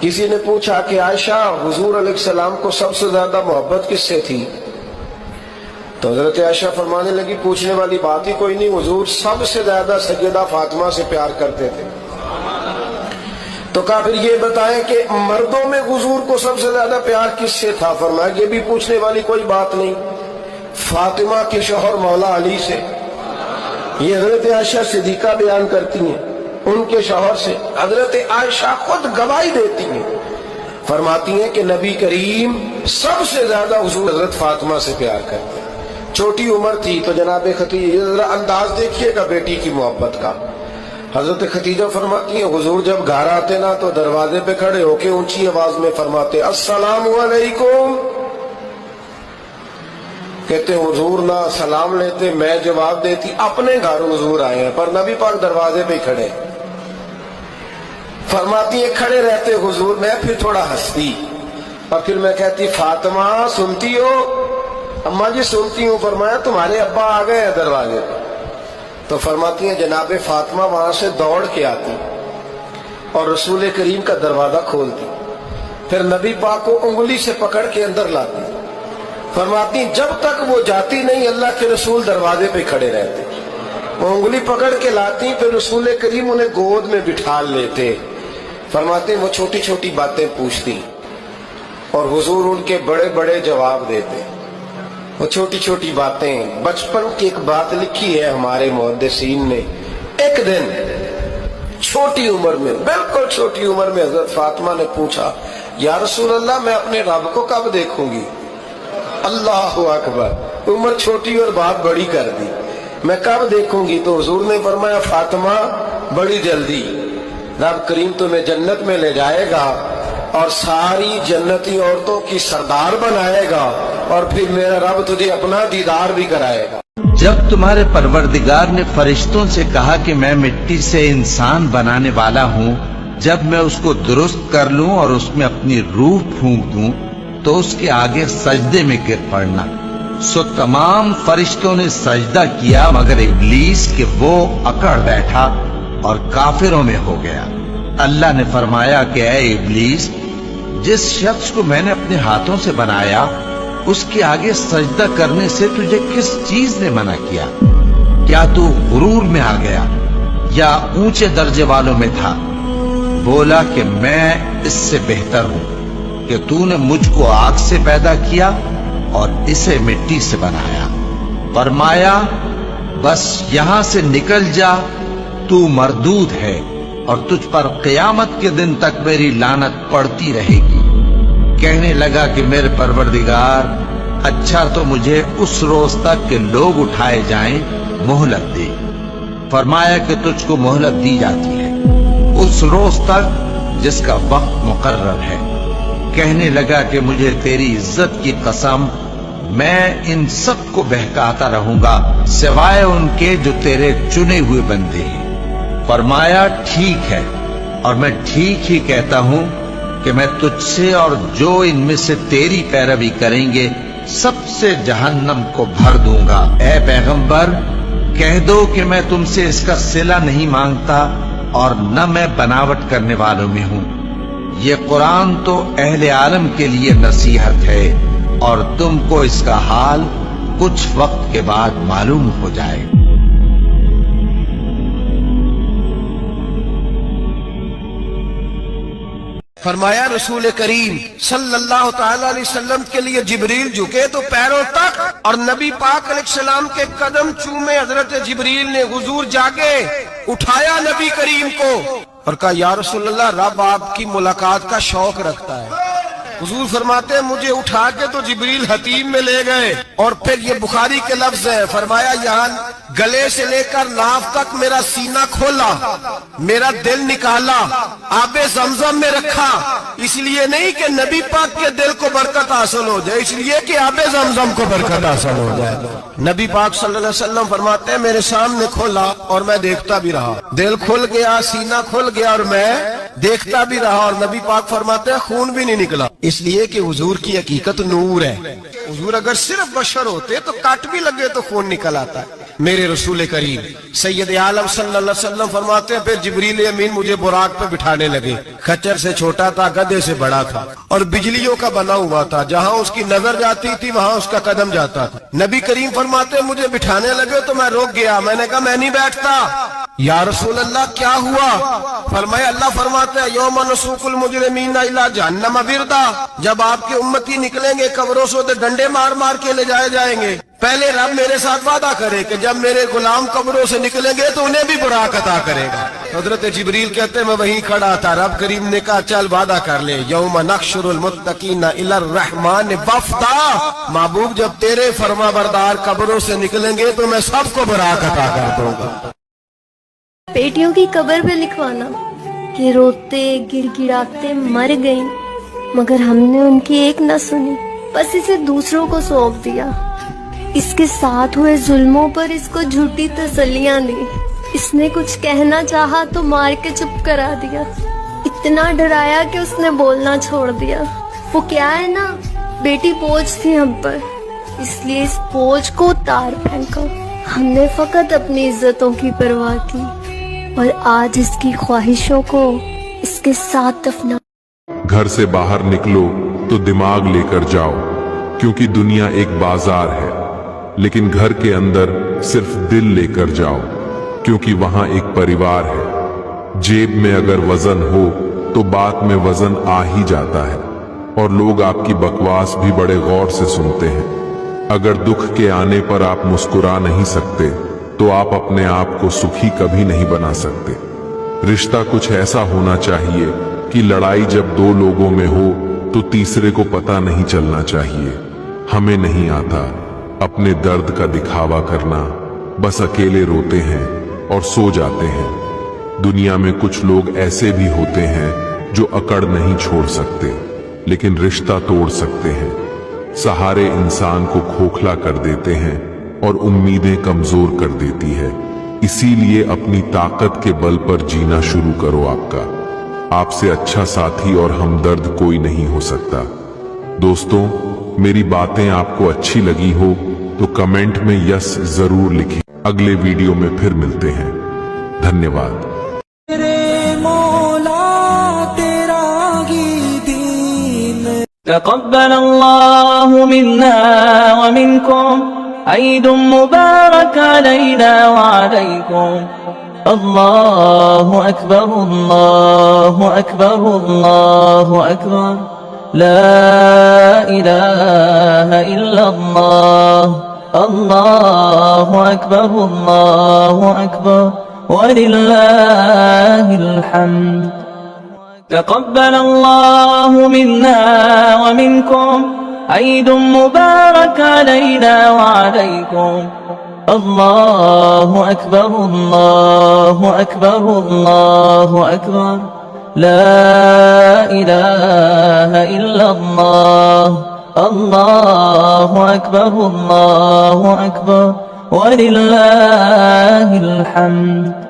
کسی نے پوچھا کہ عائشہ حضور علیہ السلام کو سب سے زیادہ محبت کس سے تھی؟ تو حضرت عائشہ فرمانے لگی پوچھنے والی بات ہی کوئی نہیں، حضور سب سے زیادہ سیدہ فاطمہ سے پیار کرتے تھے۔ تو کہا پھر یہ بتائیں کہ مردوں میں حضور کو سب سے زیادہ پیار کس سے تھا؟ فرمایا یہ بھی پوچھنے والی کوئی بات نہیں، فاطمہ کے شوہر مولا علی سے۔ یہ حضرت عائشہ صدیقہ بیان کرتی ہیں ان کے شوہر سے، حضرت عائشہ خود گواہی دیتی ہیں، فرماتی ہیں کہ نبی کریم سب سے زیادہ حضور حضرت فاطمہ سے پیار کرتے ہیں۔ چھوٹی عمر تھی تو جناب خدیجہ، ذرا انداز دیکھیے گا بیٹی کی محبت کا۔ حضرت خدیجہ فرماتی ہیں حضور جب گھر آتے نا تو دروازے پہ کھڑے ہو کے اونچی آواز میں فرماتے السلام علیکم، کہتے حضور نہ سلام لیتے میں جواب دیتی، اپنے گھر حضور آئے ہیں پر نبی پاک دروازے پہ کھڑے، فرماتی ہیں کھڑے رہتے حضور، میں پھر تھوڑا ہنستی اور پھر میں کہتی فاطمہ سنتی ہو؟ اماں جی سنتی ہوں۔ فرمایا تمہارے ابا آ گئے ہیں دروازے پہ۔ تو فرماتی ہیں جناب فاطمہ وہاں سے دوڑ کے آتی اور رسول کریم کا دروازہ کھولتی، پھر نبی پاک کو انگلی سے پکڑ کے اندر لاتی، فرماتی جب تک وہ جاتی نہیں اللہ کے رسول دروازے پہ کھڑے رہتے، وہ انگلی پکڑ کے لاتی، پھر رسول کریم انہیں گود میں بٹھا لیتے، فرماتے وہ چھوٹی چھوٹی باتیں پوچھتی اور حضور ان کے بڑے بڑے جواب دیتے۔ وہ چھوٹی چھوٹی باتیں، بچپن کی ایک بات لکھی ہے ہمارے محدثین نے، ایک دن چھوٹی عمر میں، بالکل چھوٹی عمر میں حضرت فاطمہ نے پوچھا یا رسول اللہ میں اپنے رب کو کب دیکھوں گی؟ اللہ اکبر، عمر چھوٹی اور بات بڑی کر دی، میں کب دیکھوں گی؟ تو حضور نے فرمایا فاطمہ بڑی جلدی، رب کریم تمہیں جنت میں لے جائے گا اور ساری جنتی عورتوں کی سردار بنائے گا اور پھر میرا رب تجھے اپنا دیدار بھی کرائے گا۔ جب تمہارے پروردگار نے فرشتوں سے کہا کہ میں مٹی سے انسان بنانے والا ہوں، جب میں اس کو درست کر لوں اور اس میں اپنی روح پھونک دوں تو اس کے آگے سجدے میں گر پڑنا، سو تمام فرشتوں نے سجدہ کیا مگر ابلیس کہ وہ اکڑ بیٹھا اور کافروں میں ہو گیا۔ اللہ نے فرمایا کہ اے ابلیس، جس شخص کو میں نے اپنے ہاتھوں سے بنایا اس کے آگے سجدہ کرنے سے تجھے کس چیز نے منع کیا؟ کیا تو غرور میں آ گیا یا اونچے درجے والوں میں تھا؟ بولا کہ میں اس سے بہتر ہوں کہ تو نے مجھ کو آگ سے پیدا کیا اور اسے مٹی سے بنایا۔ فرمایا بس یہاں سے نکل جا، تو مردود ہے اور تجھ پر قیامت کے دن تک میری لعنت پڑتی رہے گی۔ کہنے لگا کہ میرے پروردگار اچھا تو مجھے اس روز تک کہ لوگ اٹھائے جائیں مہلت دے۔ فرمایا کہ تجھ کو مہلت دی جاتی ہے اس روز تک جس کا وقت مقرر ہے۔ کہنے لگا کہ مجھے تیری عزت کی قسم میں ان سب کو بہکاتا رہوں گا سوائے ان کے جو تیرے چنے ہوئے بندے ہیں۔ فرمایا ٹھیک ہے، اور میں ٹھیک ہی کہتا ہوں کہ میں تجھ سے اور جو ان میں سے تیری پیروی کریں گے سب سے جہنم کو بھر دوں گا۔ اے پیغمبر کہہ دو کہ میں تم سے اس کا صلہ نہیں مانگتا اور نہ میں بناوٹ کرنے والوں میں ہوں۔ یہ قرآن تو اہل عالم کے لیے نصیحت ہے اور تم کو اس کا حال کچھ وقت کے بعد معلوم ہو جائے۔ فرمایا رسول کریم صلی اللہ تعالی علیہ وسلم کے لیے جبریل جھکے تو پیروں تک اور نبی پاک علیہ السلام کے قدم چومے۔ حضرت جبریل نے حضور جاگے، اٹھایا نبی کریم کو اور کہا یا رسول اللہ رب آپ کی ملاقات کا شوق رکھتا ہے۔ حضور فرماتے ہیں مجھے اٹھا کے تو جبریل حتیم میں لے گئے اور پھر یہ بخاری کے لفظ ہے، فرمایا یہاں گلے سے لے کر ناف تک میرا سینہ کھولا، میرا دل نکالا، آب زمزم میں رکھا، اس لیے نہیں کہ نبی پاک کے دل کو برکت حاصل ہو جائے، اس لیے کہ آب زمزم کو برکت حاصل ہو جائے۔ نبی پاک صلی اللہ علیہ وسلم فرماتے ہیں میرے سامنے کھولا اور میں دیکھتا بھی رہا، دل کھل گیا، سینہ کھل گیا اور میں دیکھتا بھی رہا، اور نبی پاک فرماتے ہیں خون بھی نہیں نکلا، اس لیے کہ حضور کی حقیقت نور ہے۔ حضور اگر صرف بشر ہوتے تو کٹ بھی لگے تو خون نکل آتا ہے۔ میرے میرے رسول کریم سید عالم صلی اللہ علیہ وسلم فرماتے ہیں پھر جبریل امین مجھے براق پہ بٹھانے لگے. کچر سے چھوٹا تھا, گدھے سے بڑا تھا, اور بجلیوں کا بنا ہوا تھا. جہاں اس کی نظر جاتی تھی وہاں اس کا قدم جاتا تھا. نبی کریم فرماتے ہیں مجھے بٹھانے لگے تو میں رک گیا. میں نے کہا میں نہیں بیٹھتا. یا رسول اللہ کیا ہوا؟ فرمایا اللہ فرماتے ہیں یوم نسوق المجرمین الی جہنم وردا, جب آپ کے امتی نکلیں گے قبروں سے تو ڈنڈے مار مار کے لے جائے جائیں گے. پہلے رب میرے ساتھ وعدہ کرے کہ جب میرے غلام قبروں سے نکلیں گے تو انہیں بھی براق عطا کرے گا. حضرت جبریل کہتے ہیں میں وہیں کھڑا تھا. رب کریم نے کہا چل وعدہ کر لے, یوم نحشر المتقین الی الرحمن وفدا, محبوب جب تیرے فرما بردار قبروں سے نکلیں گے تو میں سب کو براق عطا کر دوں گا. بیٹیوں کی قبر پہ لکھوانا کہ روتے گر گڑاتے مر گئیں, مگر ہم نے ان کی ایک نہ سنی, بس اسے دوسروں کو سونپ دیا. اس کے ساتھ ہوئے ظلموں پر اس کو جھوٹی تسلیاں دی. اس نے کچھ کہنا چاہا تو مار کے چپ کرا دیا. اتنا ڈرایا کہ اس نے بولنا چھوڑ دیا. وہ کیا ہے نا, بیٹی بوجھ تھی ہم پر, اس لیے اس بوجھ کو اتار پھینکا. ہم نے فقط اپنی عزتوں کی پرواہ کی اور آج اس کی خواہشوں کو اس کے ساتھ دفنا. گھر سے باہر نکلو تو دماغ لے کر جاؤ, کیونکہ دنیا ایک بازار ہے. لیکن گھر کے اندر صرف دل لے کر جاؤ, کیونکہ وہاں ایک پریوار ہے. جیب میں اگر وزن ہو تو بات میں وزن آ ہی جاتا ہے, اور لوگ آپ کی بکواس بھی بڑے غور سے سنتے ہیں. اگر دکھ کے آنے پر آپ مسکرا نہیں سکتے تو آپ اپنے آپ کو سکھی کبھی نہیں بنا سکتے. رشتہ کچھ ایسا ہونا چاہیے کہ لڑائی جب دو لوگوں میں ہو تو تیسرے کو پتہ نہیں چلنا چاہیے. ہمیں نہیں آتا اپنے درد کا دکھاوا کرنا, بس اکیلے روتے ہیں اور سو جاتے ہیں. دنیا میں کچھ لوگ ایسے بھی ہوتے ہیں جو اکڑ نہیں چھوڑ سکتے لیکن رشتہ توڑ سکتے ہیں. سہارے انسان کو کھوکھلا کر دیتے ہیں اور امیدیں کمزور کر دیتی ہے. اسی لیے اپنی طاقت کے بل پر جینا شروع کرو. آپ سے اچھا ساتھی اور ہمدرد کوئی نہیں ہو سکتا. دوستوں, میری باتیں آپ کو اچھی لگی ہو تو کمنٹ میں یس ضرور لکھیں. اگلے ویڈیو میں پھر ملتے ہیں. دھنیہ واد. تقبل الله منا ومنكم عيد مبارك علينا وعليكم. الله أكبر الله أكبر الله أكبر, لا إله إلا الله. الله أكبر الله أكبر ولله الحمد. تقبل الله منا ومنكم عيد مبارك علينا وعليكم. الله أكبر الله أكبر الله أكبر, لا إله إلا الله. الله أكبر الله أكبر ولله الحمد.